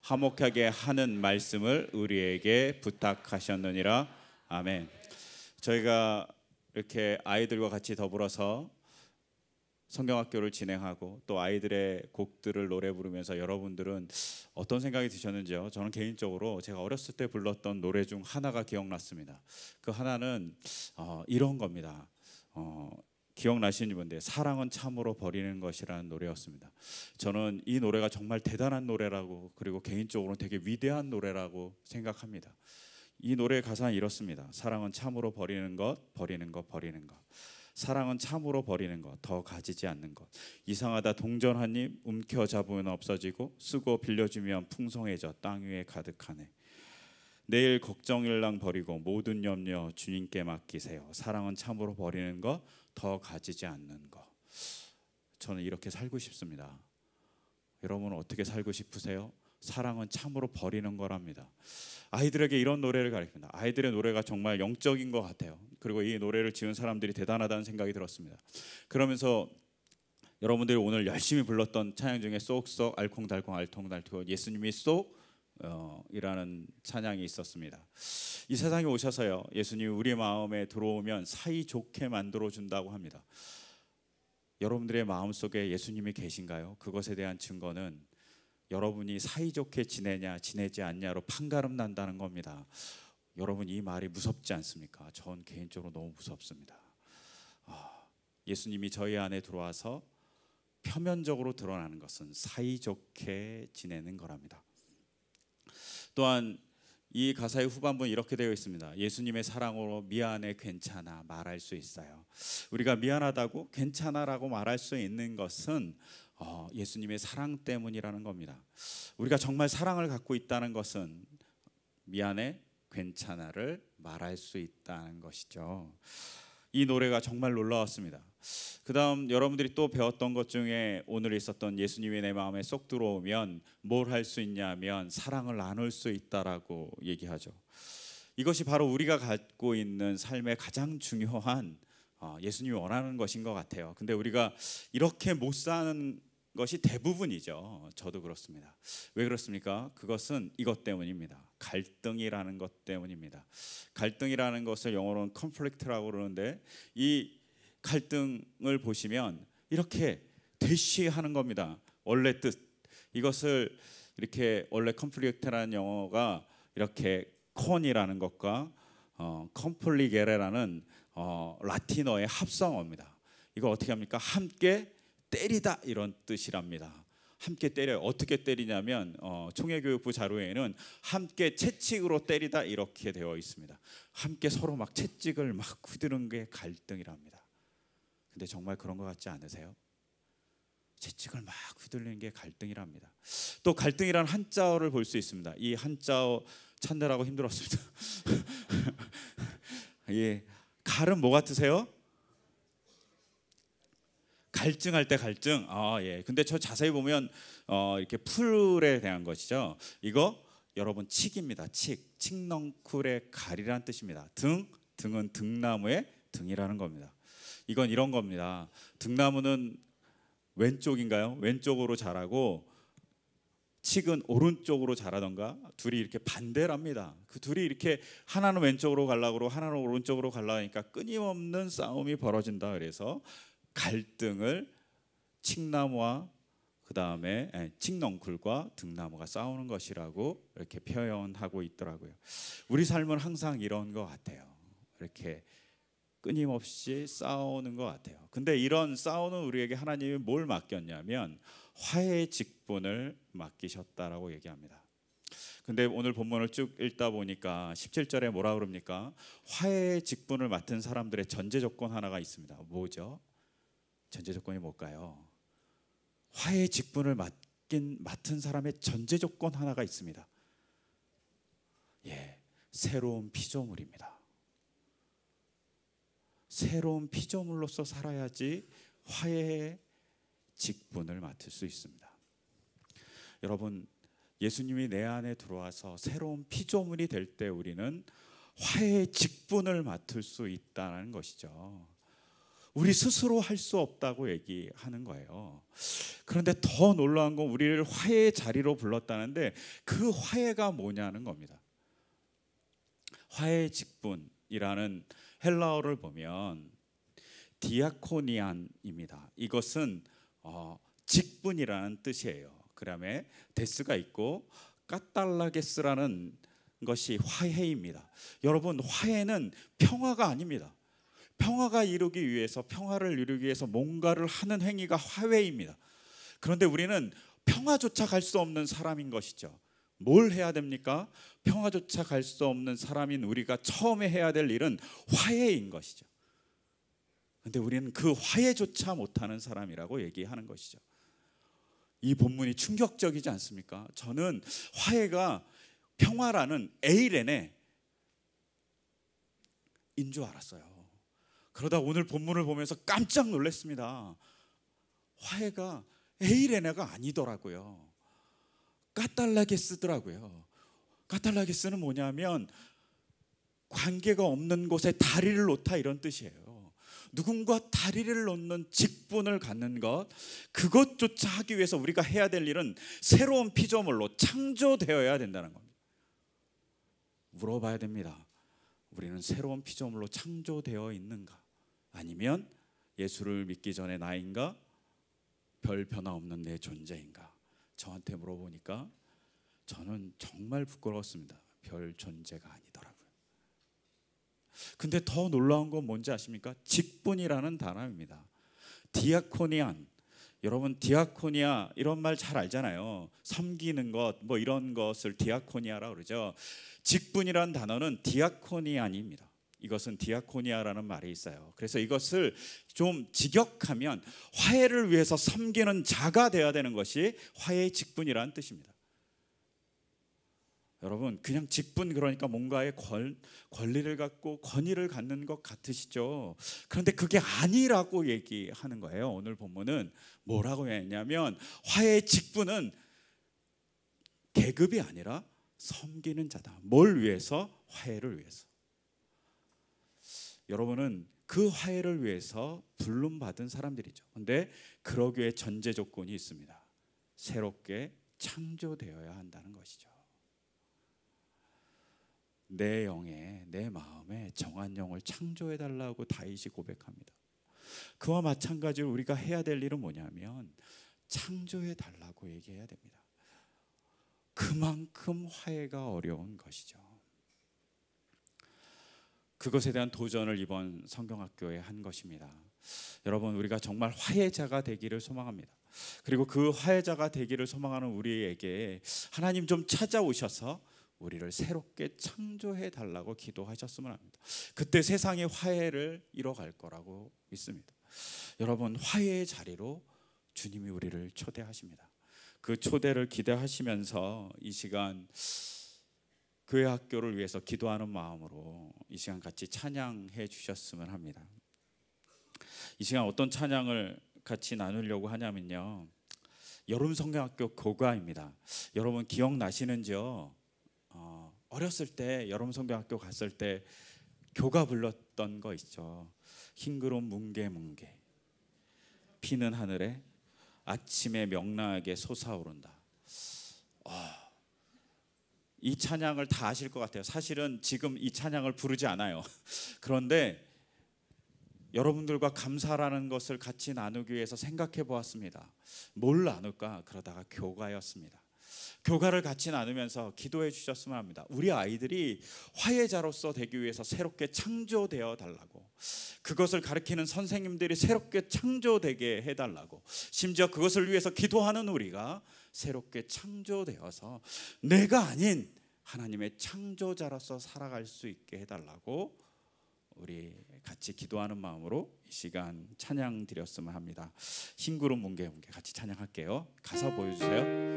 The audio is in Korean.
화목하게 하는 말씀을 우리에게 부탁하셨느니라. 아멘. 저희가 이렇게 아이들과 같이 더불어서 성경학교를 진행하고 또 아이들의 곡들을 노래 부르면서 여러분들은 어떤 생각이 드셨는지요? 저는 개인적으로 제가 어렸을 때 불렀던 노래 중 하나가 기억났습니다. 그 하나는 이런 겁니다. 기억나시는 분들, 사랑은 참으로 버리는 것이라는 노래였습니다. 저는 이 노래가 정말 대단한 노래라고, 그리고 개인적으로 되게 위대한 노래라고 생각합니다. 이 노래의 가사는 이렇습니다. 사랑은 참으로 버리는 것, 버리는 것, 버리는 것. 사랑은 참으로 버리는 것, 더 가지지 않는 것. 이상하다 동전 한 입 움켜잡으면 없어지고, 쓰고 빌려주면 풍성해져 땅 위에 가득하네. 내일 걱정일랑 버리고 모든 염려 주님께 맡기세요. 사랑은 참으로 버리는 것, 더 가지지 않는 것. 저는 이렇게 살고 싶습니다. 여러분은 어떻게 살고 싶으세요? 사랑은 참으로 버리는 거랍니다. 아이들에게 이런 노래를 가르칩니다. 아이들의 노래가 정말 영적인 것 같아요. 그리고 이 노래를 지은 사람들이 대단하다는 생각이 들었습니다. 그러면서 여러분들이 오늘 열심히 불렀던 찬양 중에 쏙쏙 알콩달콩 알통달통 예수님이 쏙 이라는 찬양이 있었습니다. 이 세상에 오셔서요, 예수님이 우리 마음에 들어오면 사이좋게 만들어 준다고 합니다. 여러분들의 마음속에 예수님이 계신가요? 그것에 대한 증거는 여러분이 사이좋게 지내냐 지내지 않냐로 판가름 난다는 겁니다. 여러분, 이 말이 무섭지 않습니까? 전 개인적으로 너무 무섭습니다. 예수님이 저희 안에 들어와서 표면적으로 드러나는 것은 사이좋게 지내는 거랍니다. 또한 이 가사의 후반부는 이렇게 되어 있습니다. 예수님의 사랑으로 미안해, 괜찮아 말할 수 있어요. 우리가 미안하다고 괜찮아라고 말할 수 있는 것은 예수님의 사랑 때문이라는 겁니다. 우리가 정말 사랑을 갖고 있다는 것은 미안해, 괜찮아를 말할 수 있다는 것이죠. 이 노래가 정말 놀라웠습니다. 그 다음 여러분들이 또 배웠던 것 중에 오늘 있었던 예수님이 내 마음에 쏙 들어오면 뭘 할 수 있냐면 사랑을 나눌 수 있다라고 얘기하죠. 이것이 바로 우리가 갖고 있는 삶의 가장 중요한 예수님이 원하는 것인 것 같아요. 근데 우리가 이렇게 못 사는 것이 대부분이죠. 저도 그렇습니다. 왜 그렇습니까? 그것은 이것 때문입니다. 갈등이라는 것 때문입니다. 갈등이라는 것을 영어로는 conflict라고 그러는데, 이 갈등을 보시면 이렇게 대시하는 겁니다. 원래 뜻, 이것을 이렇게 원래 conflict라는 영어가 이렇게 con이라는 것과 compligera라는 라틴어의 합성어입니다. 이거 어떻게 합니까? 함께 때리다, 이런 뜻이랍니다. 함께 때려요. 어떻게 때리냐면 총회교육부 자료에는 함께 채찍으로 때리다 이렇게 되어 있습니다. 함께 서로 막 채찍을 막 휘두르는 게 갈등이랍니다. 근데 정말 그런 것 같지 않으세요? 채찍을 막 휘둘리는 게 갈등이랍니다. 또 갈등이라는 한자어를 볼 수 있습니다. 이 한자어 찾느라고 힘들었습니다. 예, 갈은 뭐 같으세요? 갈증할 때 갈증. 예. 근데 저 자세히 보면 이렇게 풀에 대한 것이죠. 이거 여러분 칡입니다. 칡넝쿨의 갈이라는 뜻입니다. 등은 등나무의 등이라는 겁니다. 이건 이런 겁니다. 등나무는 왼쪽인가요? 왼쪽으로 자라고 칡은 오른쪽으로 자라던가, 둘이 이렇게 반대랍니다. 그 둘이 이렇게 하나는 왼쪽으로 가려고 그러고 하나는 오른쪽으로 가려고 하니까 끊임없는 싸움이 벌어진다. 그래서 갈등을 칡나무와 그다음에 칡넝쿨과 등나무가 싸우는 것이라고 이렇게 표현하고 있더라고요. 우리 삶은 항상 이런 것 같아요. 이렇게 끊임없이 싸우는 것 같아요. 근데 이런 싸우는 우리에게 하나님이 뭘 맡겼냐면 화해의 직분을 맡기셨다라고 얘기합니다. 근데 오늘 본문을 쭉 읽다 보니까 17절에 뭐라 그럽니까? 화해의 직분을 맡은 사람들의 전제 조건 하나가 있습니다. 뭐죠? 전제 조건이 뭘까요? 화해의 직분을 맡은 사람의 전제 조건 하나가 있습니다. 예, 새로운 피조물입니다. 새로운 피조물로서 살아야지 화해의 직분을 맡을 수 있습니다. 여러분, 예수님이 내 안에 들어와서 새로운 피조물이 될 때 우리는 화해의 직분을 맡을 수 있다는 것이죠. 우리 스스로 할 수 없다고 얘기하는 거예요. 그런데 더 놀라운 건 우리를 화해의 자리로 불렀다는데 그 화해가 뭐냐는 겁니다. 화해의 직분이라는 헬라어를 보면 디아코니안입니다. 이것은 직분이라는 뜻이에요. 그다음에 데스가 있고 까탈라게스라는 것이 화해입니다. 여러분, 화해는 평화가 아닙니다. 평화가 이루기 위해서, 평화를 이루기 위해서 뭔가를 하는 행위가 화해입니다. 그런데 우리는 평화조차 갈 수 없는 사람인 것이죠. 뭘 해야 됩니까? 평화조차 갈 수 없는 사람인 우리가 처음에 해야 될 일은 화해인 것이죠. 그런데 우리는 그 화해조차 못하는 사람이라고 얘기하는 것이죠. 이 본문이 충격적이지 않습니까? 저는 화해가 평화라는 에이렌의 인 줄 알았어요. 그러다 오늘 본문을 보면서 깜짝 놀랐습니다. 화해가 에이레네가 아니더라고요. 까탈라게스더라고요. 까탈라게스는 뭐냐면 관계가 없는 곳에 다리를 놓다, 이런 뜻이에요. 누군가 다리를 놓는 직분을 갖는 것, 그것조차 하기 위해서 우리가 해야 될 일은 새로운 피조물로 창조되어야 된다는 겁니다. 물어봐야 됩니다. 우리는 새로운 피조물로 창조되어 있는가? 아니면 예수를 믿기 전에 나인가? 별 변화 없는 내 존재인가? 저한테 물어보니까 저는 정말 부끄러웠습니다. 별 존재가 아니더라고요. 근데 더 놀라운 건 뭔지 아십니까? 직분이라는 단어입니다. 디아코니안. 여러분, 디아코니아 이런 말 잘 알잖아요. 섬기는 것, 뭐 이런 것을 디아코니아라고 그러죠. 직분이라는 단어는 디아코니안입니다. 이것은 디아코니아라는 말이 있어요. 그래서 이것을 좀 직역하면 화해를 위해서 섬기는 자가 되어야 되는 것이 화해의 직분이라는 뜻입니다. 여러분, 그냥 직분, 그러니까 뭔가의 권리를 갖고 권위를 갖는 것 같으시죠? 그런데 그게 아니라고 얘기하는 거예요. 오늘 본문은 뭐라고 했냐면 화해의 직분은 계급이 아니라 섬기는 자다. 뭘 위해서? 화해를 위해서. 여러분은 그 화해를 위해서 부름받은 사람들이죠. 그런데 그러기 위해 전제 조건이 있습니다. 새롭게 창조되어야 한다는 것이죠. 내 영에, 내 마음에 정한 영을 창조해달라고 다윗이 고백합니다. 그와 마찬가지로 우리가 해야 될 일은 뭐냐면 창조해달라고 얘기해야 됩니다. 그만큼 화해가 어려운 것이죠. 그것에 대한 도전을 이번 성경학교에 한 것입니다. 여러분, 우리가 정말 화해자가 되기를 소망합니다. 그리고 그 화해자가 되기를 소망하는 우리에게 하나님 좀 찾아오셔서 우리를 새롭게 창조해 달라고 기도하셨으면 합니다. 그때 세상의 화해를 이뤄갈 거라고 믿습니다. 여러분, 화해의 자리로 주님이 우리를 초대하십니다. 그 초대를 기대하시면서 이 시간 교회 학교를 위해서 기도하는 마음으로 이 시간 같이 찬양해 주셨으면 합니다. 이 시간 어떤 찬양을 같이 나누려고 하냐면요, 여름 성경학교 교가입니다. 여러분 기억나시는지요? 어렸을 때 여름 성경학교 갔을 때 교가 불렀던 거 있죠. 흰구름 뭉게뭉게 피는 하늘에 아침에 명랑하게 솟아오른다. 이 찬양을 다 아실 것 같아요. 사실은 지금 이 찬양을 부르지 않아요. 그런데 여러분들과 감사라는 것을 같이 나누기 위해서 생각해 보았습니다. 뭘 나눌까? 그러다가 교가였습니다. 교가를 같이 나누면서 기도해 주셨으면 합니다. 우리 아이들이 화해자로서 되기 위해서 새롭게 창조되어 달라고, 그것을 가르치는 선생님들이 새롭게 창조되게 해달라고, 심지어 그것을 위해서 기도하는 우리가 새롭게 창조되어서 내가 아닌 하나님의 창조자로서 살아갈 수 있게 해달라고 우리 같이 기도하는 마음으로 이 시간 찬양 드렸으면 합니다. 흰구름 뭉게뭉게 같이 찬양할게요. 가사 보여주세요.